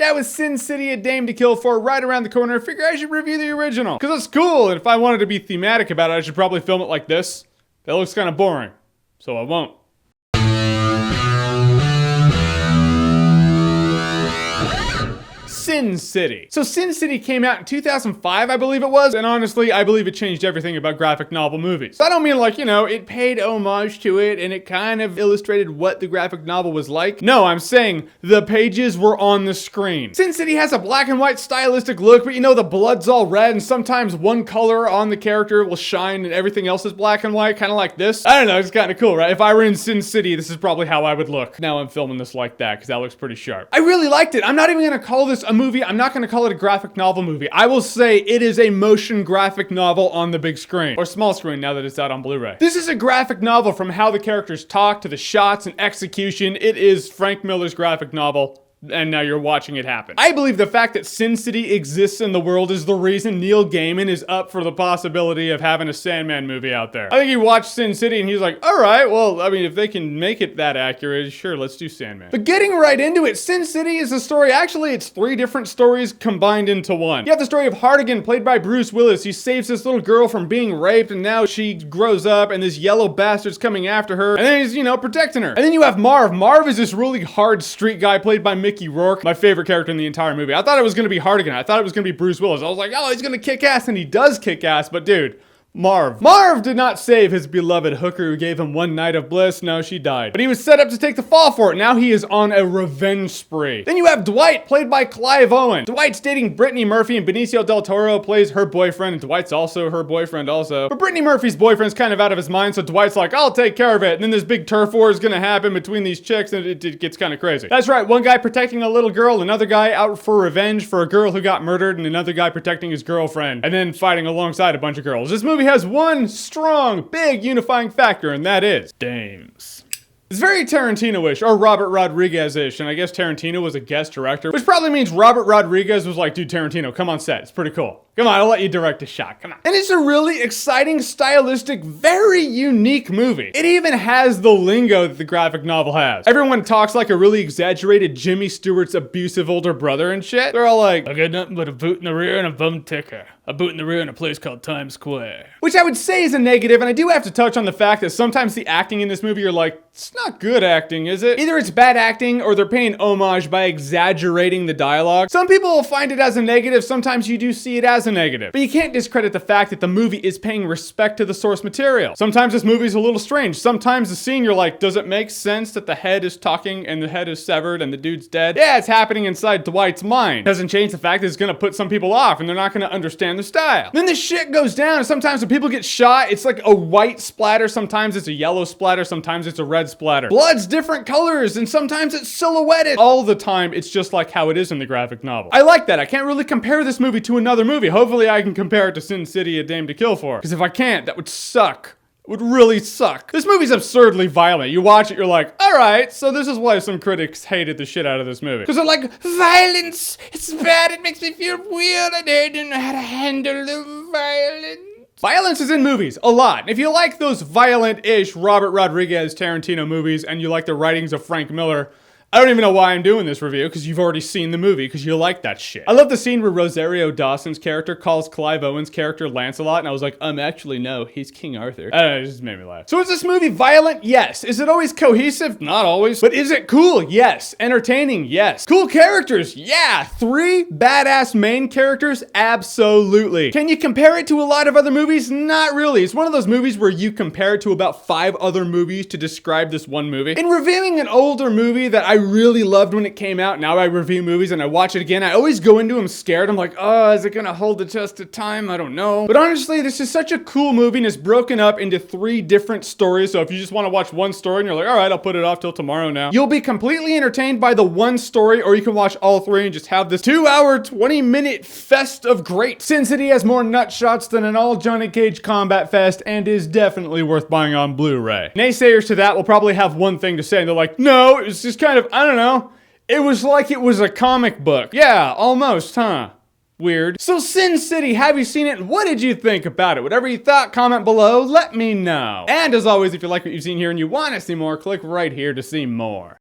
That was Sin City: A Dame to Kill For right around the corner. I figure I should review the original, because it's cool, and if I wanted to be thematic about it, I should probably film it like this. That looks kind of boring, so I won't. Sin City. So Sin City came out in 2005, I believe it was, and honestly, I believe it changed everything about graphic novel movies. So I don't mean like, you know, it paid homage to it and it kind of illustrated what the graphic novel was like. No, I'm saying the pages were on the screen. Sin City has a black and white stylistic look, but you know, the blood's all red and sometimes one color on the character will shine and everything else is black and white, kind of like this. I don't know, it's kind of cool, right? If I were in Sin City, this is probably how I would look. Now I'm filming this like that because that looks pretty sharp. I really liked it. I'm not even gonna call this a movie. I'm not going to call it a graphic novel movie. I will say it is a motion graphic novel on the big screen, or small screen now that it's out on Blu-ray. This is a graphic novel from how the characters talk to the shots and execution. It is Frank Miller's graphic novel. And now you're watching it happen. I believe the fact that Sin City exists in the world is the reason Neil Gaiman is up for the possibility of having a Sandman movie out there. I think he watched Sin City and he's like, all right, well, I mean, if they can make it that accurate, sure, let's do Sandman. But getting right into it, Sin City is a story, actually, it's 3 different stories combined into one. You have the story of Hardigan, played by Bruce Willis. He saves this little girl from being raped, and now she grows up, and this yellow bastard's coming after her, and then he's, you know, protecting her. And then you have Marv. Marv is this really hard street guy, played by Mickey Rourke, my favorite character in the entire movie. I thought it was going to be Hardigan. I thought it was going to be Bruce Willis. I was like, oh, he's going to kick ass, and he does kick ass, but dude, Marv did not save his beloved hooker who gave him one night of bliss. No, she died. But he was set up to take the fall for it. Now he is on a revenge spree. Then you have Dwight, played by Clive Owen. Dwight's dating Brittany Murphy, and Benicio del Toro plays her boyfriend, and Dwight's also her boyfriend also. But Brittany Murphy's boyfriend's kind of out of his mind, so Dwight's like, I'll take care of it. And then this big turf war is gonna happen between these chicks, and it gets kind of crazy. That's right, one guy protecting a little girl, another guy out for revenge for a girl who got murdered, and another guy protecting his girlfriend, and then fighting alongside a bunch of girls. This movie has one strong, big unifying factor, and that is dames. It's very Tarantino-ish, or Robert Rodriguez-ish, and I guess Tarantino was a guest director, which probably means Robert Rodriguez was like, dude, Tarantino, come on set, it's pretty cool. Come on, I'll let you direct a shot, come on. And it's a really exciting, stylistic, very unique movie. It even has the lingo that the graphic novel has. Everyone talks like a really exaggerated Jimmy Stewart's abusive older brother and shit. They're all like, I got nothing but a boot in the rear and a bum ticker. A boot in the rear in a place called Times Square. Which I would say is a negative, and I do have to touch on the fact that sometimes the acting in this movie, you're like, it's not good acting, is it? Either it's bad acting or they're paying homage by exaggerating the dialogue. Some people will find it as a negative, sometimes you do see it as a negative. But you can't discredit the fact that the movie is paying respect to the source material. Sometimes this movie's a little strange. Sometimes the scene you're like, does it make sense that the head is talking and the head is severed and the dude's dead? Yeah, it's happening inside Dwight's mind. Doesn't change the fact that it's gonna put some people off and they're not gonna understand the style. Then the shit goes down, and sometimes when people get shot, it's like a white splatter, sometimes it's a yellow splatter, sometimes it's a red splatter. Blood's different colors, and sometimes it's silhouetted. All the time, it's just like how it is in the graphic novel. I like that. I can't really compare this movie to another movie. Hopefully I can compare it to Sin City: A Dame to Kill For. Because if I can't, that would suck. It would really suck. This movie's absurdly violent. You watch it, you're like, all right, so this is why some critics hated the shit out of this movie. Because they're like, violence, it's bad, it makes me feel weird, I don't know how to handle the violence. Violence is in movies, a lot. If you like those violent-ish Robert Rodriguez Tarantino movies and you like the writings of Frank Miller, I don't even know why I'm doing this review, because you've already seen the movie, because you like that shit. I love the scene where Rosario Dawson's character calls Clive Owen's character Lancelot, and I was like, actually, no, he's King Arthur. I don't know, it just made me laugh. So is this movie violent? Yes. Is it always cohesive? Not always. But is it cool? Yes. Entertaining? Yes. Cool characters? Yeah. 3 badass main characters? Absolutely. Can you compare it to a lot of other movies? Not really. It's one of those movies where you compare it to about 5 other movies to describe this one movie. In reviewing an older movie that I really loved when it came out, now I review movies and I watch it again, I always go into them scared. I'm like, oh, is it gonna hold the test of time? I don't know. But honestly, this is such a cool movie, and it's broken up into 3 different stories. So if you just want to watch one story and you're like, all right, I'll put it off till tomorrow now, you'll be completely entertained by the one story, or you can watch all 3 and just have this 2-hour, 20-minute fest of great. Sin City has more nut shots than an all Johnny Cage combat fest and is definitely worth buying on Blu-ray. Naysayers to that will probably have one thing to say, and they're like, no, it's just kind of, I don't know. It was like it was a comic book. Yeah, almost, huh? Weird. So Sin City, have you seen it? And what did you think about it? Whatever you thought, comment below, let me know. And as always, if you like what you've seen here and you want to see more, click right here to see more.